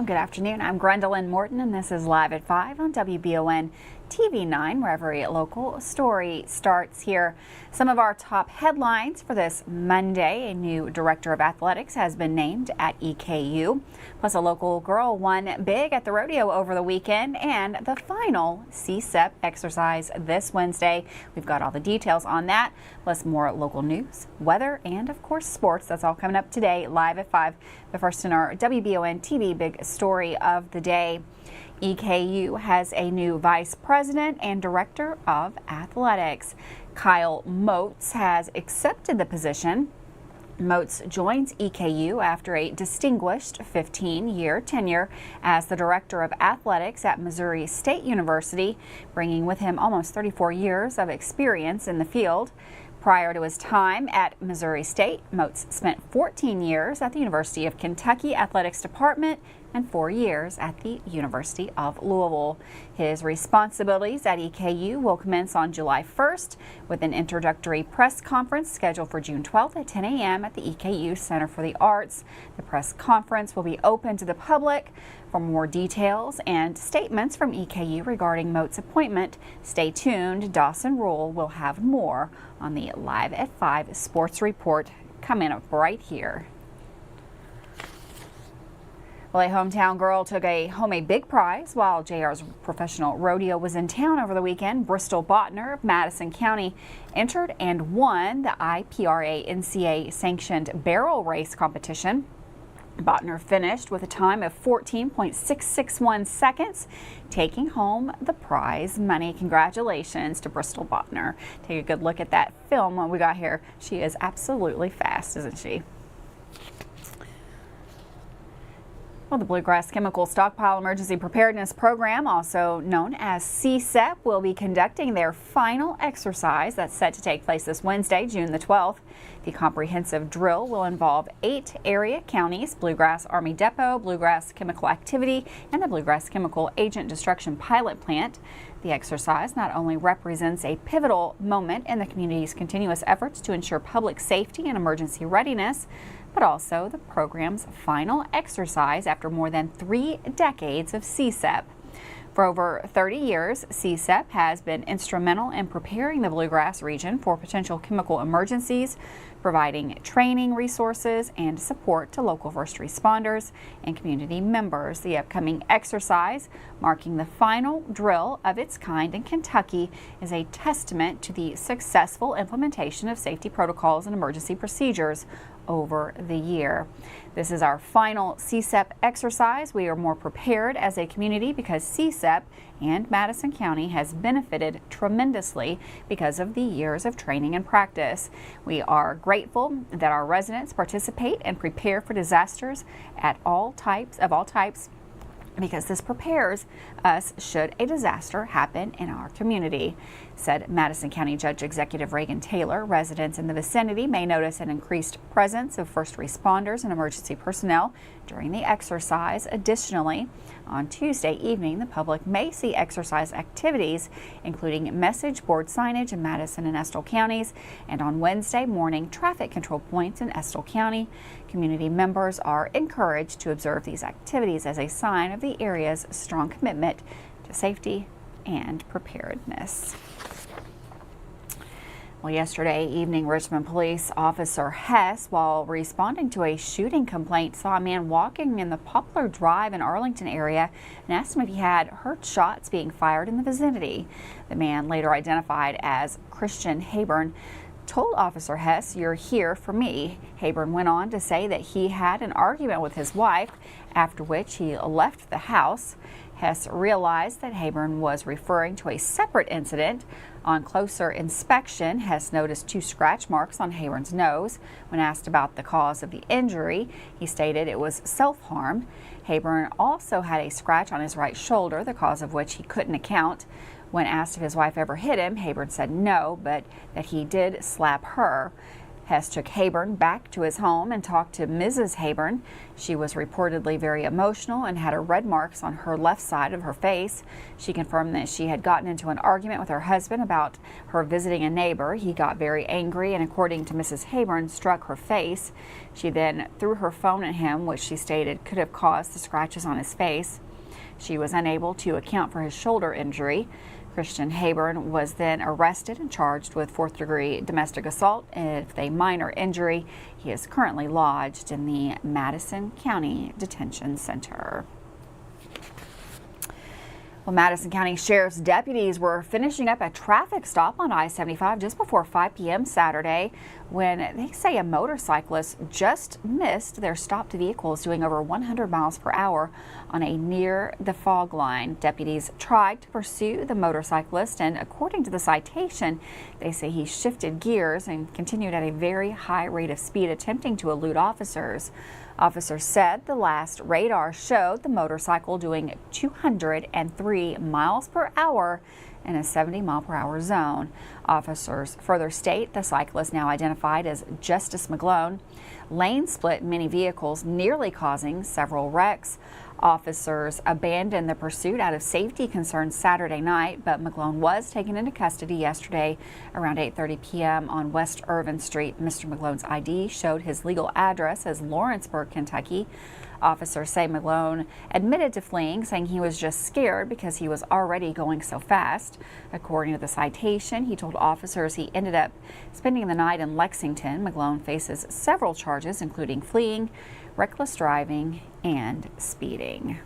Good afternoon. I'm Gwendolyn Morton, and this is Live at 5 on WBON TV 9, where every local story starts here. Some of our top headlines for this Monday: a new director of athletics has been named at EKU. Plus, a local girl won big at the rodeo over the weekend, and the final CSEP exercise this Wednesday. We've got all the details on that, plus more local news, weather, and of course sports. That's all coming up today, live at 5. But first, in our WBON TV big story of the day, EKU has a new vice president and director of athletics. Kyle Moats has accepted the position. Moats joins EKU after a distinguished 15-year tenure as the director of athletics at Missouri State University, bringing with him almost 34 years of experience in the field. Prior to his time at Missouri State, Moats spent 14 years at the University of Kentucky Athletics Department and 4 years at the University of Louisville. His responsibilities at EKU will commence on July 1st with an introductory press conference scheduled for June 12th at 10 a.m. at the EKU Center for the Arts. The press conference will be open to the public. For more details and statements from EKU regarding Moats' appointment, stay tuned. Dawson Rule will have more on the Live at 5 Sports Report coming up right here. Well, a hometown girl took home a big prize while JR's professional rodeo was in town over the weekend. Bristol Botner of Madison County entered and won the IPRA NCA sanctioned barrel race competition. Botner finished with a time of 14.661 seconds, taking home the prize money. Congratulations to Bristol Botner. Take a good look at that film we got here. She is absolutely fast, isn't she? Well, the Bluegrass Chemical Stockpile Emergency Preparedness Program, also known as CSEP, will be conducting their final exercise that's set to take place this Wednesday, June the 12th. The comprehensive drill will involve 8 area counties: Bluegrass Army Depot, Bluegrass Chemical Activity, and the Bluegrass Chemical Agent Destruction Pilot Plant. The exercise not only represents a pivotal moment in the community's continuous efforts to ensure public safety and emergency readiness, but also the program's final exercise after more than 3 decades of CSEP. For over 30 years, CSEP has been instrumental in preparing the Bluegrass region for potential chemical emergencies, providing training resources and support to local first responders and community members. The upcoming exercise, marking the final drill of its kind in Kentucky, is a testament to the successful implementation of safety protocols and emergency procedures over the year. This is our final CSEP exercise. We are more prepared as a community because CSEP and Madison County has benefited tremendously because of the years of training and practice. We are grateful that our residents participate and prepare for disasters of all types, because this prepares us should a disaster happen in our community, said Madison County Judge Executive Reagan Taylor. Residents in the vicinity may notice an increased presence of first responders and emergency personnel during the exercise. Additionally, on Tuesday evening, the public may see exercise activities, including message board signage in Madison and Estill counties, and on Wednesday morning, traffic control points in Estill County. Community members are encouraged to observe these activities as a sign of the area's strong commitment to safety and preparedness. Well, yesterday evening, Richmond Police Officer Hess, while responding to a shooting complaint, saw a man walking in the Poplar Drive in Arlington area and asked him if he had heard shots being fired in the vicinity. The man, later identified as Christian Hayburn, told Officer Hess, "You're here for me." Hayburn went on to say that he had an argument with his wife, after which he left the house. Hess realized that Hayburn was referring to a separate incident. On closer inspection, Hess noticed 2 scratch marks on Hayburn's nose. When asked about the cause of the injury, he stated it was self-harm. Hayburn also had a scratch on his right shoulder, the cause of which he couldn't account. When asked if his wife ever hit him, Hayburn said no, but that he did slap her. Hess took Hayburn back to his home and talked to Mrs. Hayburn. She was reportedly very emotional and had red marks on her left side of her face. She confirmed that she had gotten into an argument with her husband about her visiting a neighbor. He got very angry and, according to Mrs. Hayburn, struck her face. She then threw her phone at him, which she stated could have caused the scratches on his face. She was unable to account for his shoulder injury. Christian Hayburn was then arrested and charged with fourth-degree domestic assault with a minor injury. He is currently lodged in the Madison County Detention Center. Well, Madison County Sheriff's deputies were finishing up a traffic stop on I-75 just before 5 p.m. Saturday when they say a motorcyclist just missed their stopped vehicles doing over 100 miles per hour on a near the fog line. Deputies tried to pursue the motorcyclist, and according to the citation, they say he shifted gears and continued at a very high rate of speed, attempting to elude officers. Officers said the last radar showed the motorcycle doing 203 miles per hour in a 70-mile-per-hour zone. Officers further state the cyclist, now identified as Justice McGlone, lane split many vehicles, nearly causing several wrecks. Officers abandoned the pursuit out of safety concerns Saturday night, but McGlone was taken into custody yesterday around 8:30 p.m. on West Irvin Street. Mr. McGlone's ID showed his legal address as Lawrenceburg, Kentucky. Officers say McGlone admitted to fleeing, saying he was just scared because he was already going so fast. According to the citation, he told officers he ended up spending the night in Lexington. McGlone faces several charges, including fleeing, reckless driving, and speeding.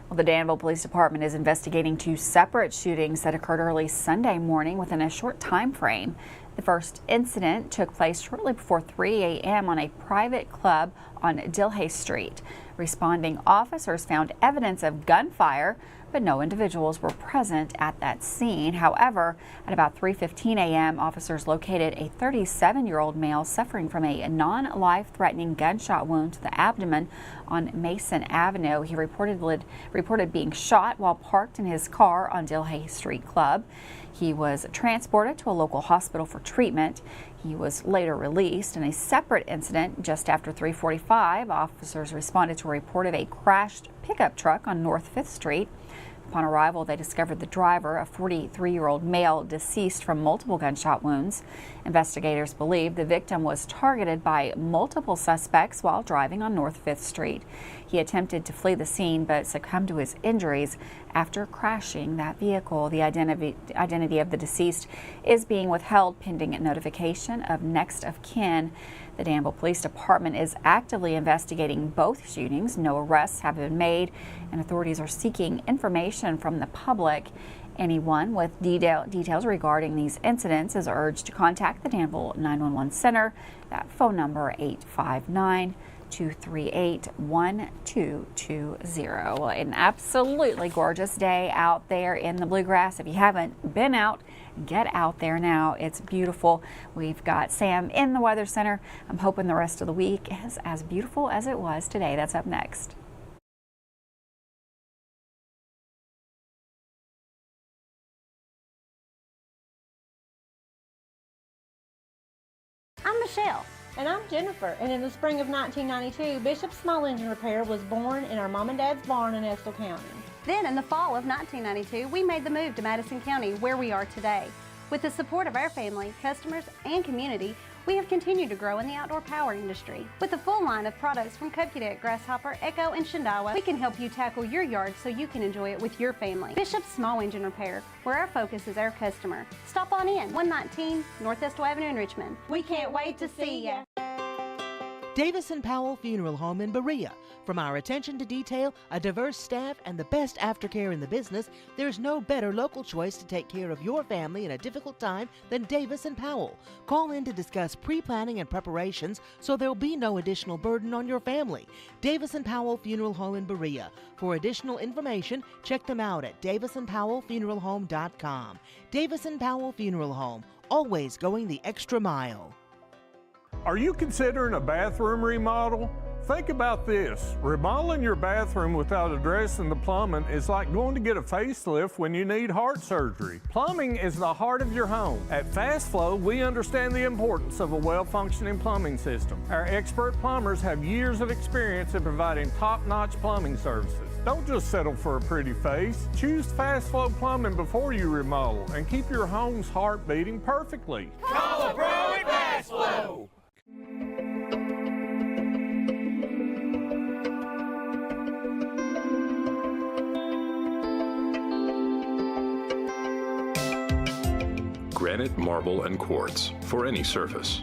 Well, the Danville Police Department is investigating two separate shootings that occurred early Sunday morning within a short time frame. The first incident took place shortly before 3 a.m. on a private club on Dilhay Street. Responding officers found evidence of gunfire, but no individuals were present at that scene. However, at about 3:15 a.m., officers located a 37-year-old male suffering from a non-life-threatening gunshot wound to the abdomen on Mason Avenue. He reported being shot while parked in his car on Dilhay Street Club. He was transported to a local hospital for treatment. He was later released. In a separate incident just after 3:45, officers responded to a report of a crashed pickup truck on North 5th Street. Upon arrival, they discovered the driver, a 43-year-old male, deceased from multiple gunshot wounds. Investigators believe the victim was targeted by multiple suspects while driving on North 5th Street. He attempted to flee the scene but succumbed to his injuries after crashing that vehicle. The identity of the deceased is being withheld pending notification of next of kin. The Danville Police Department is actively investigating both shootings. No arrests have been made, and authorities are seeking information from the public. Anyone with details regarding these incidents is urged to contact the Danville 911 Center. That phone number 859-238-1220. Well, an absolutely gorgeous day out there in the bluegrass. If you haven't been out, get out there now. It's beautiful. We've got Sam in the Weather Center. I'm hoping the rest of the week is as beautiful as it was today. That's up next. I'm Michelle. And I'm Jennifer, and in the spring of 1992, Bishop's Small Engine Repair was born in our mom and dad's barn in Estill County. Then in the fall of 1992, we made the move to Madison County, where we are today. With the support of our family, customers, and community, we have continued to grow in the outdoor power industry. With a full line of products from Cupcake, Grasshopper, Echo, and Shindawa, we can help you tackle your yard so you can enjoy it with your family. Bishop's Small Engine Repair, where our focus is our customer. Stop on in, 119 North Estill Avenue in Richmond. We can't wait to see ya. Davis & Powell Funeral Home in Berea. From our attention to detail, a diverse staff, and the best aftercare in the business, there's no better local choice to take care of your family in a difficult time than Davis & Powell. Call in to discuss pre-planning and preparations so there'll be no additional burden on your family. Davis & Powell Funeral Home in Berea. For additional information, check them out at davisandpowellfuneralhome.com. Davis & Powell Funeral Home, always going the extra mile. Are you considering a bathroom remodel? Think about this. Remodeling your bathroom without addressing the plumbing is like going to get a facelift when you need heart surgery. Plumbing is the heart of your home. At Fast Flow, we understand the importance of a well-functioning plumbing system. Our expert plumbers have years of experience in providing top-notch plumbing services. Don't just settle for a pretty face. Choose Fast Flow Plumbing before you remodel and keep your home's heart beating perfectly. Call a pro at Fast Flow. Granite, marble, and quartz for any surface.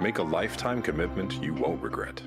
Make a lifetime commitment you won't regret.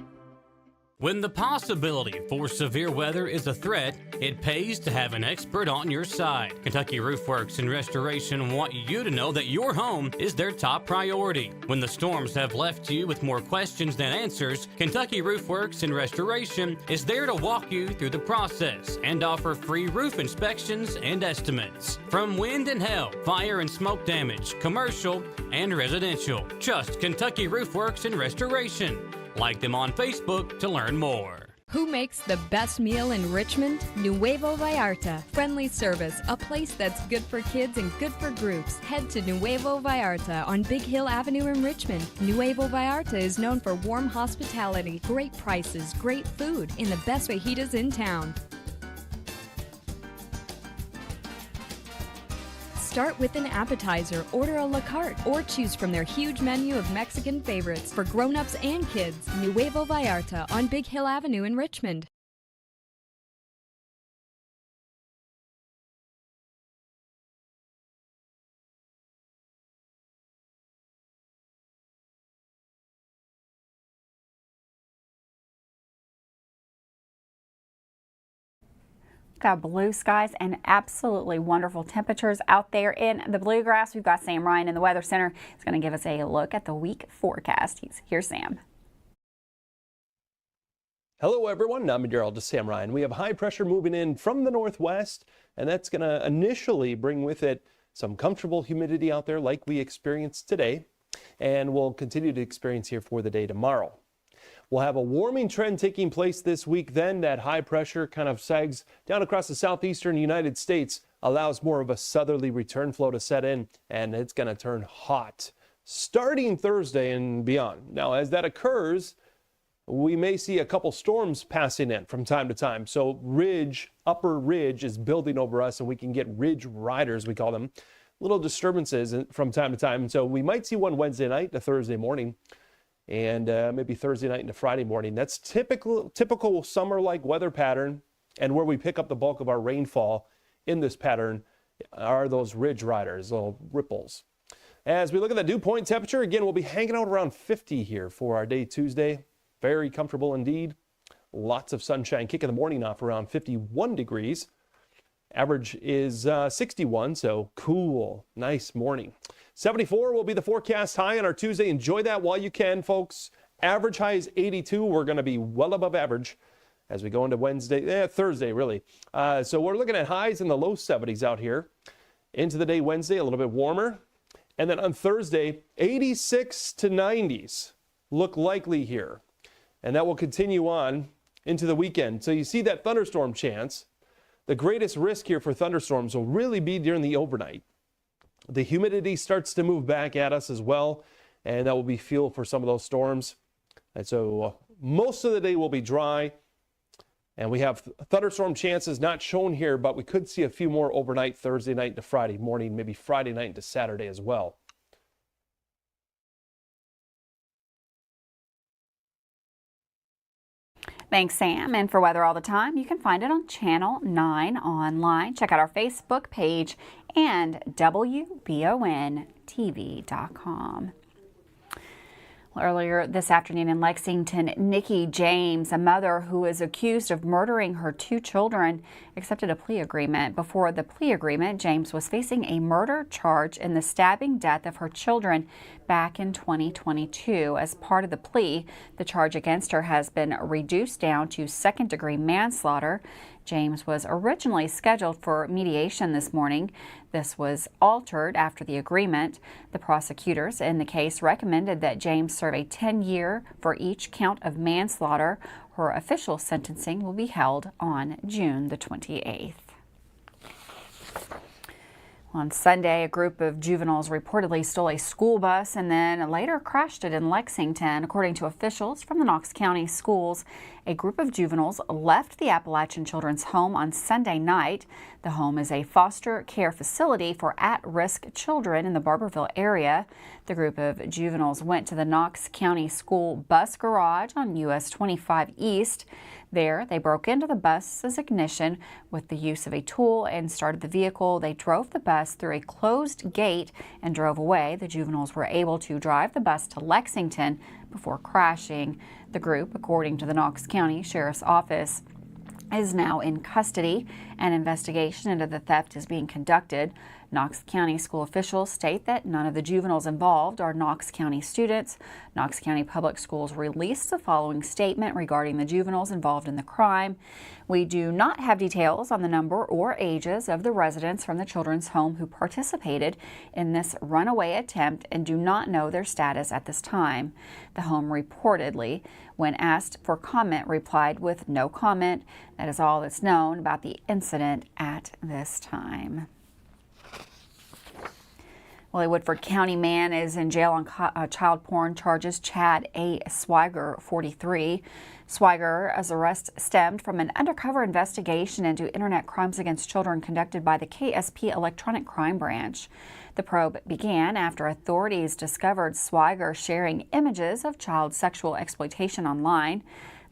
When the possibility for severe weather is a threat, it pays to have an expert on your side. Kentucky Roof Works and Restoration want you to know that your home is their top priority. When the storms have left you with more questions than answers, Kentucky Roof Works and Restoration is there to walk you through the process and offer free roof inspections and estimates. From wind and hail, fire and smoke damage, commercial and residential. Trust Kentucky Roof Works and Restoration. Like them on Facebook to learn more. Who makes the best meal in Richmond? Nuevo Vallarta. Friendly service, a place that's good for kids and good for groups. Head to Nuevo Vallarta on Big Hill Avenue in Richmond. Nuevo Vallarta is known for warm hospitality, great prices, great food, and the best fajitas in town. Start with an appetizer, order a la carte, or choose from their huge menu of Mexican favorites for grown-ups and kids. Nuevo Vallarta on Big Hill Avenue in Richmond. Got blue skies and absolutely wonderful temperatures out there in the bluegrass. We've got Sam Ryan in the Weather Center. He's going to give us a look at the week forecast. Here's Sam. Hello everyone, I'm meteorologist Sam Ryan. We have high pressure moving in from the northwest, and that's going to initially bring with it some comfortable humidity out there like we experienced today, and we'll continue to experience here for the day tomorrow. We'll have a warming trend taking place this week then. That high pressure kind of sags down across the southeastern United States, allows more of a southerly return flow to set in, and it's going to turn hot starting Thursday and beyond. Now, as that occurs, we may see a couple storms passing in from time to time. So upper ridge is building over us, and we can get ridge riders, we call them, little disturbances from time to time. So we might see one Wednesday night to Thursday morning, and maybe Thursday night into Friday morning. That's typical summer-like weather pattern, and where we pick up the bulk of our rainfall in this pattern are those ridge riders, little ripples. As we look at the dew point temperature, again, we'll be hanging out around 50 here for our day Tuesday. Very comfortable indeed. Lots of sunshine, kicking the morning off around 51 degrees. Average is 61, so cool, nice morning. 74 will be the forecast high on our Tuesday. Enjoy that while you can, folks. Average high is 82. We're going to be well above average as we go into Thursday, really. So we're looking at highs in the low 70s out here. Into the day Wednesday, a little bit warmer. And then on Thursday, 86 to 90s look likely here. And that will continue on into the weekend. So you see that thunderstorm chance. The greatest risk here for thunderstorms will really be during the overnight. The humidity starts to move back at us as well, and that will be fuel for some of those storms. And so most of the day will be dry, and we have thunderstorm chances not shown here, but we could see a few more overnight Thursday night into Friday morning, maybe Friday night into Saturday as well. Thanks, Sam. And for weather all the time, you can find it on Channel 9 online. Check out our Facebook page and WBONTV.com. Earlier this afternoon in Lexington, Nikki James, a mother who is accused of murdering her two children accepted a plea agreement. Before the plea agreement, James was facing a murder charge in the stabbing death of her children back in 2022. As part of the plea, the charge against her has been reduced down to second-degree manslaughter. James was originally scheduled for mediation this morning. This was altered after the agreement. The prosecutors in the case recommended that James serve a 10-year for each count of manslaughter. Her official sentencing will be held on June the 28th. On Sunday, a group of juveniles reportedly stole a school bus and then later crashed it in Lexington. According to officials from the Knox County schools, a group of juveniles left the Appalachian Children's Home on Sunday night. The home is a foster care facility for at-risk children in the Barberville area. The group of juveniles went to the Knox County School bus garage on US 25 East. There, they broke into the bus's ignition with the use of a tool and started the vehicle. They drove the bus through a closed gate and drove away. The juveniles were able to drive the bus to Lexington before crashing. The group, according to the Knox County Sheriff's Office, is now in custody. An investigation into the theft is being conducted. Knox County school officials state that none of the juveniles involved are Knox County students. Knox County Public Schools released the following statement regarding the juveniles involved in the crime. We do not have details on the number or ages of the residents from the children's home who participated in this runaway attempt and do not know their status at this time. The home reportedly, when asked for comment, replied with no comment. That is all that's known about the incident at this time. Well, a Woodford County man is in jail on child porn charges. Chad A. Swiger, 43. Swiger's arrest stemmed from an undercover investigation into internet crimes against children conducted by the KSP Electronic Crime Branch. The probe began after authorities discovered Swiger sharing images of child sexual exploitation online.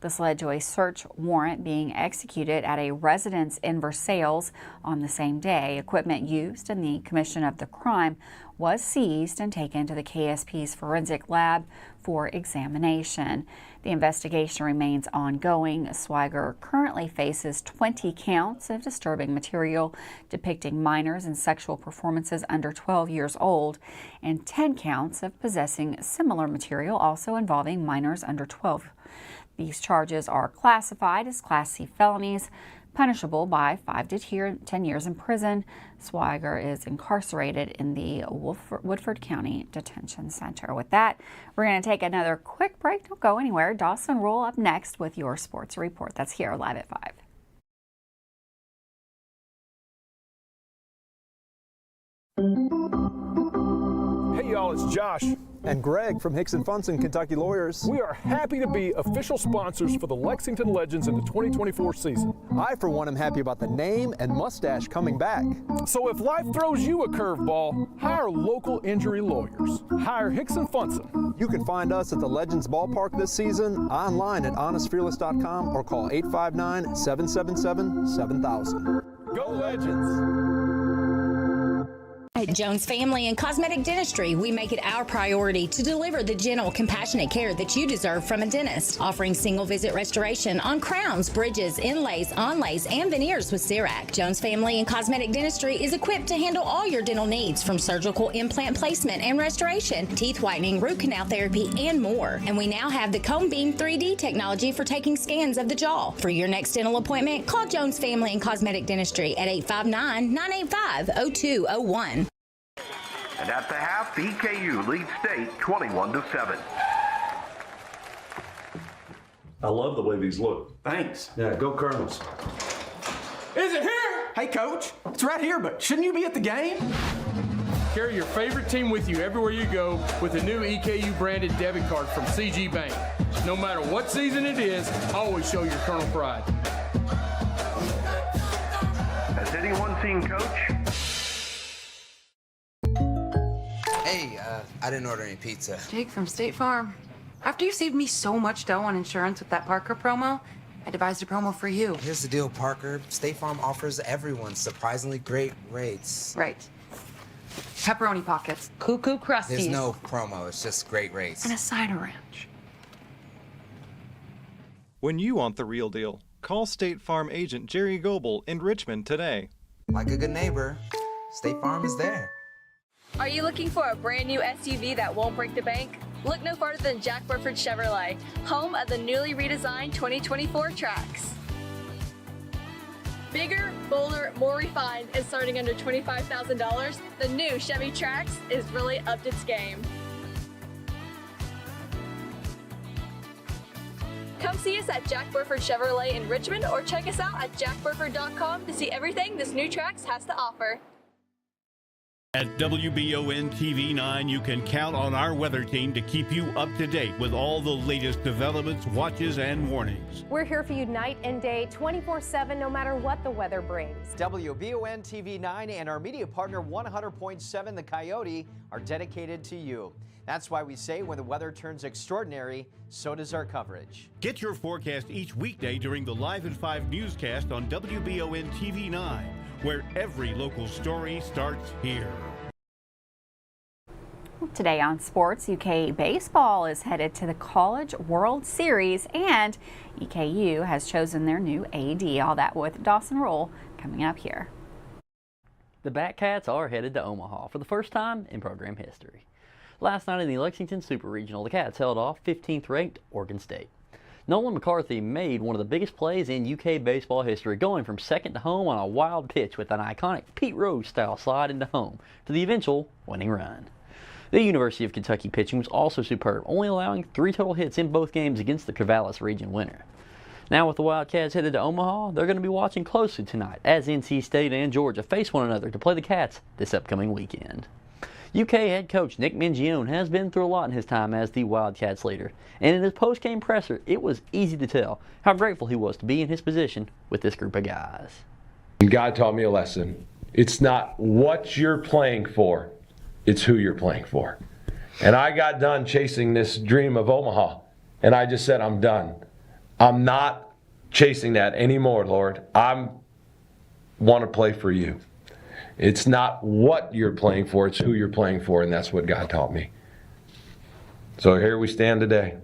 This led to a search warrant being executed at a residence in Versailles on the same day. Equipment used in the commission of the crime was seized and taken to the KSP's forensic lab for examination. The investigation remains ongoing. Swiger currently faces 20 counts of disturbing material depicting minors in sexual performances under 12 years old and 10 counts of possessing similar material also involving minors under 12. These charges are classified as Class C felonies, punishable by 5 to 10 years in prison. Swiger is incarcerated in the Woodford County Detention Center. With that, we're going to take another quick break. Don't go anywhere. Dawson Roll up next with your sports report. That's here live at 5. Hey y'all, it's Josh and Greg from Hicks & Funson, Kentucky Lawyers. We are happy to be official sponsors for the Lexington Legends in the 2024 season. I, for one, am happy about the name and mustache coming back. So if life throws you a curveball, hire local injury lawyers. Hire Hicks & Funson. You can find us at the Legends Ballpark this season, online at honestfearless.com, or call 859-777-7000. Go Legends! At Jones Family and Cosmetic Dentistry, we make it our priority to deliver the gentle, compassionate care that you deserve from a dentist. Offering single-visit restoration on crowns, bridges, inlays, onlays, and veneers with CERAC. Jones Family and Cosmetic Dentistry is equipped to handle all your dental needs, from surgical implant placement and restoration, teeth whitening, root canal therapy, and more. And we now have the Cone Beam 3D technology for taking scans of the jaw. For your next dental appointment, call Jones Family and Cosmetic Dentistry at 859-985-0201. And at the half, EKU leads state 21-7. I love the way these look. Thanks. Yeah, go Colonels. Is it here? Hey, Coach, it's right here, but shouldn't you be at the game? Carry your favorite team with you everywhere you go with a new EKU branded debit card from CG Bank. No matter what season it is, always show your Colonel pride. Has anyone seen Coach? Hey, I didn't order any pizza. Jake from State Farm. After you saved me so much dough on insurance with that Parker promo, I devised a promo for you. Here's the deal, Parker. State Farm offers everyone surprisingly great rates. Right. Pepperoni pockets, cuckoo crusties. There's no promo, it's just great rates. And a cider ranch. When you want the real deal, Call State Farm agent Jerry Goebel in Richmond today. Like a good neighbor, State Farm is there. Are you looking for a brand new SUV that won't break the bank? Look no farther than Jack Burford Chevrolet, home of the newly redesigned 2024 Trax. Bigger, bolder, more refined, and starting under $25,000, the new Chevy Trax is really upped its game. Come see us at Jack Burford Chevrolet in Richmond or check us out at jackburford.com to see everything this new Trax has to offer. At WBON TV 9, you can count on our weather team to keep you up to date with all the latest developments, watches, and warnings. We're here for you night and day, 24/7, no matter what the weather brings. WBON TV 9 and our media partner 100.7 The Coyote are dedicated to you. That's why we say when the weather turns extraordinary, so does our coverage. Get your forecast each weekday during the Live at 5 newscast on WBON TV 9, where every local story starts here. Today on sports, UK baseball is headed to the College World Series, and EKU has chosen their new AD. All that with Dawson Rule coming up here. The Batcats are headed to Omaha for the first time in program history. Last night in the Lexington Super Regional, the Cats held off 15th-ranked Oregon State. Nolan McCarthy made one of the biggest plays in UK baseball history, going from second to home on a wild pitch with an iconic Pete Rose-style slide into home to the eventual winning run. The University of Kentucky pitching was also superb, only allowing 3 total hits in both games against the Corvallis region winner. Now with the Wildcats headed to Omaha, they're going to be watching closely tonight as NC State and Georgia face one another to play the Cats this upcoming weekend. UK head coach Nick Mingione has been through a lot in his time as the Wildcats leader, and in his post-game presser, it was easy to tell how grateful he was to be in his position with this group of guys. God taught me a lesson. It's not what you're playing for, it's who you're playing for. And I got done chasing this dream of Omaha, and I just said, I'm done. I'm not chasing that anymore, Lord. I want to play for you. It's not what you're playing for, it's who you're playing for, and that's what God taught me. So here we stand today.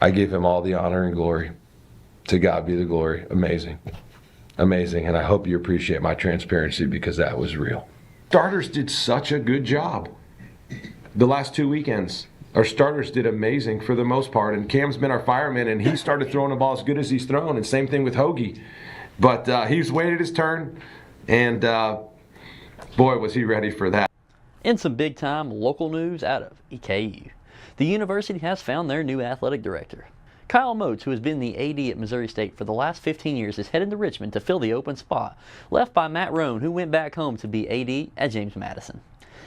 I give him all the honor and glory. To God be the glory. Amazing. Amazing, and I hope you appreciate my transparency because that was real. Starters did such a good job. The last 2 weekends, our starters did amazing for the most part, and Cam's been our fireman, and he started throwing the ball as good as he's thrown, and same thing with Hoagie. But he's waited his turn, and boy, was he ready for that. In some big-time local news out of EKU, the university has found their new athletic director. Kyle Moats, who has been the AD at Missouri State for the last 15 years, is headed to Richmond to fill the open spot left by Matt Roan, who went back home to be AD at James Madison.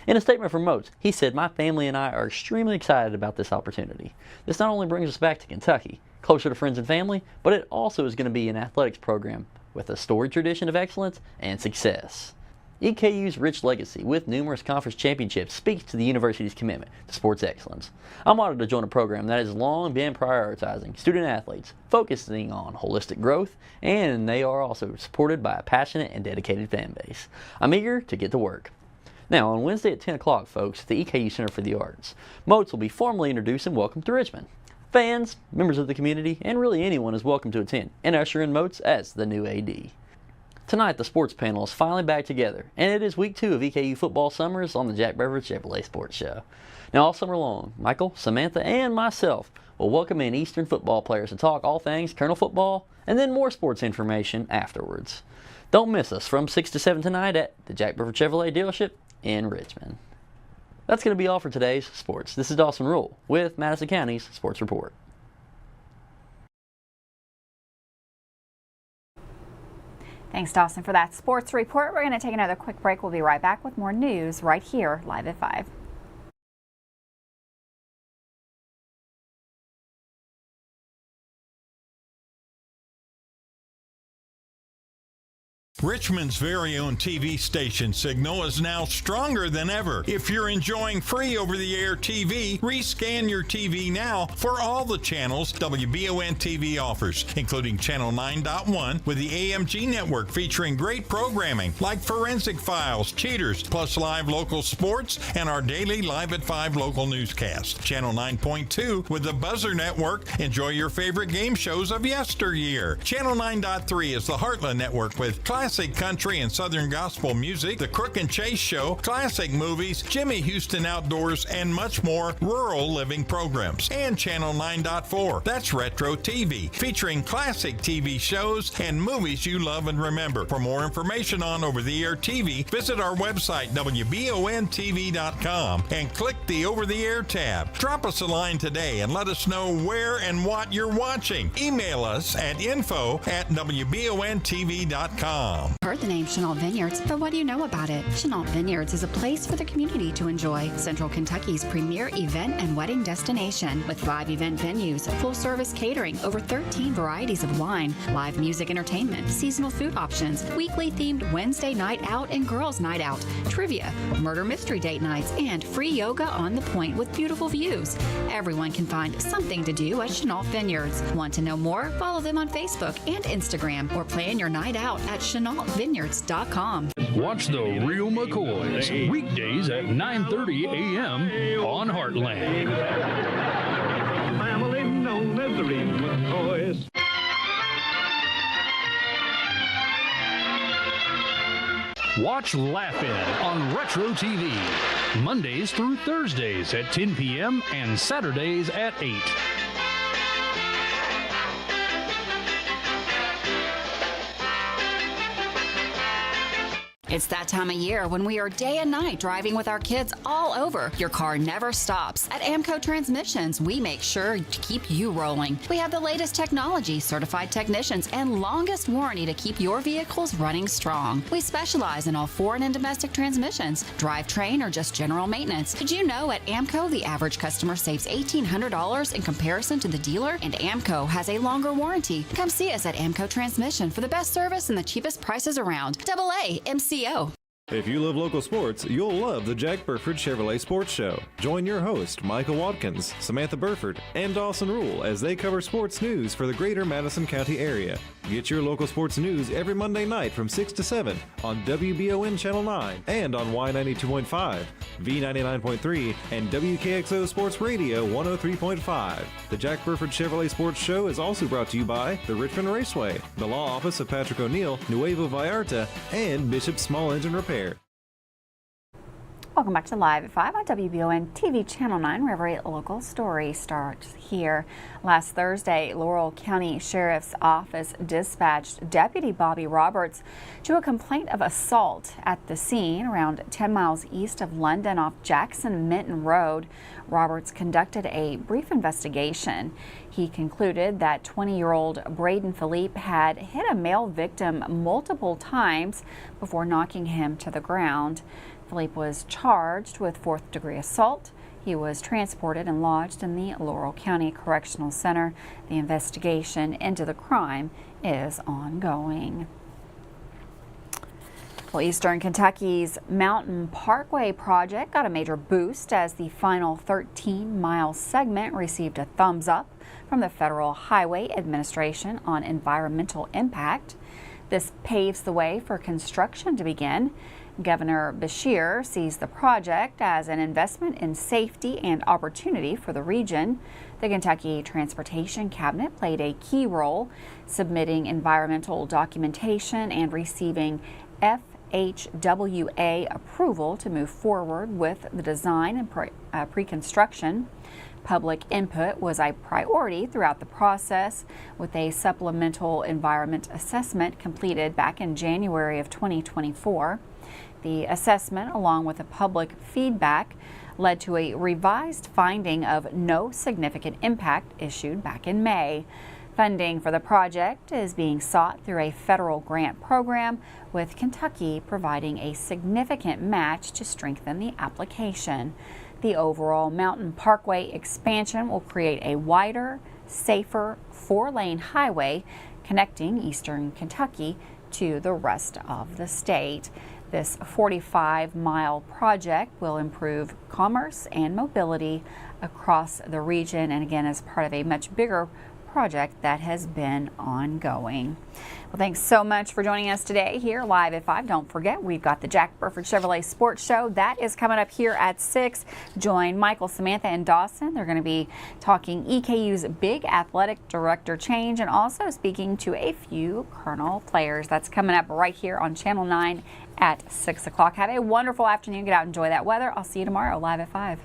In a statement from Moats, he said, "My family and I are extremely excited about this opportunity. This not only brings us back to Kentucky, closer to friends and family, but it also is going to be an athletics program with a storied tradition of excellence and success." EKU's rich legacy with numerous conference championships speaks to the university's commitment to sports excellence. I'm honored to join a program that has long been prioritizing student athletes, focusing on holistic growth, and they are also supported by a passionate and dedicated fan base. I'm eager to get to work. Now, on Wednesday at 10 o'clock, folks, at the EKU Center for the Arts, Moats will be formally introduced and welcomed to Richmond. Fans, members of the community, and really anyone is welcome to attend and usher in Moats as the new AD. Tonight, the sports panel is finally back together, and it is week 2 of EKU football summers on the Jack Burford Chevrolet Sports Show. Now, all summer long, Michael, Samantha, and myself will welcome in Eastern football players to talk all things Colonel football, and then more sports information afterwards. Don't miss us from 6 to 7 tonight at the Jack Burford Chevrolet dealership in Richmond. That's going to be all for today's sports. This is Dawson Rule with Madison County's Sports Report. Thanks, Dawson, for that sports report. We're going to take another quick break. We'll be right back with more news right here, live at 5. Richmond's very own TV station signal is now stronger than ever. If you're enjoying free over-the-air TV, rescan your TV now for all the channels WBON TV offers, including Channel 9.1 with the AMG network featuring great programming like Forensic Files, Cheaters, plus live local sports and our daily Live at 5 local newscast. Channel 9.2 with the Buzzer Network. Enjoy your favorite game shows of yesteryear. Channel 9.3 is the Heartland Network with classic country and southern gospel music, The Crook and Chase Show, classic movies, Jimmy Houston Outdoors, and much more rural living programs. And Channel 9.4, that's Retro TV, featuring classic TV shows and movies you love and remember. For more information on over-the-air TV, visit our website, WBONTV.com, and click the Over-the-Air tab. Drop us a line today and let us know where and what you're watching. Email us at info@WBONTV.com. Heard the name Chenault Vineyards, but what do you know about it? Chenault Vineyards is a place for the community to enjoy. Central Kentucky's premier event and wedding destination with 5 event venues, full-service catering, over 13 varieties of wine, live music entertainment, seasonal food options, weekly themed Wednesday night out and girls night out, trivia, murder mystery date nights, and free yoga on the point with beautiful views. Everyone can find something to do at Chenault Vineyards. Want to know more? Follow them on Facebook and Instagram or plan your night out at ChenaultVineyards.com. Watch The Real McCoys weekdays at 9:30 a.m. on Heartland. Family known as The Real McCoys. Watch Laugh-In on Retro TV, Mondays through Thursdays at 10 p.m. and Saturdays at 8. It's that time of year when we are day and night driving with our kids all over. Your car never stops. At AMCO Transmissions, we make sure to keep you rolling. We have the latest technology, certified technicians, and longest warranty to keep your vehicles running strong. We specialize in all foreign and domestic transmissions, drivetrain, or just general maintenance. Did you know at AMCO the average customer saves $1,800 in comparison to the dealer? And AMCO has a longer warranty. Come see us at AMCO Transmission for the best service and the cheapest prices around. AA MCO. If you love local sports, you'll love the Jack Burford Chevrolet Sports Show. Join your host, Michael Watkins, Samantha Burford, and Dawson Rule as they cover sports news for the greater Madison County area. Get your local sports news every Monday night from 6 to 7 on WBON Channel 9 and on Y92.5, V99.3, and WKXO Sports Radio 103.5. The Jack Burford Chevrolet Sports Show is also brought to you by the Richmond Raceway, the Law Office of Patrick O'Neill, Nuevo Vallarta, and Bishop Small Engine Repair. Welcome back to Live at 5 on WBON TV Channel 9, where every local story starts here. Last Thursday, Laurel County Sheriff's Office dispatched Deputy Bobby Roberts to a complaint of assault at the scene around 10 miles east of London off Jackson-Minton Road. Roberts conducted a brief investigation. He concluded that 20-year-old Braden Philippe had hit a male victim multiple times before knocking him to the ground. Philippe was charged with 4th-degree assault. He was transported and lodged in the Laurel County Correctional Center. The investigation into the crime is ongoing. Well, Eastern Kentucky's Mountain Parkway project got a major boost as the final 13-mile segment received a thumbs up from the Federal Highway Administration on environmental impact. This paves the way for construction to begin. Governor Beshear sees the project as an investment in safety and opportunity for the region. The Kentucky Transportation Cabinet played a key role, submitting environmental documentation and receiving FHWA approval to move forward with the design and pre-construction. Public input was a priority throughout the process, with a supplemental environment assessment completed back in January of 2024. The assessment, along with the public feedback, led to a revised finding of no significant impact issued back in May. Funding for the project is being sought through a federal grant program, with Kentucky providing a significant match to strengthen the application. The overall Mountain Parkway expansion will create a wider, safer 4-lane highway connecting eastern Kentucky to the rest of the state. This 45-mile project will improve commerce and mobility across the region, and again is part of a much bigger project that has been ongoing. Well, thanks so much for joining us today here live at 5. Don't forget, we've got the Jack Burford Chevrolet Sports Show. That is coming up here at 6. Join Michael, Samantha, and Dawson. They're going to be talking EKU's big athletic director change and also speaking to a few Colonel players. That's coming up right here on Channel 9 at 6 o'clock. Have a wonderful afternoon. Get out and enjoy that weather. I'll see you tomorrow live at 5.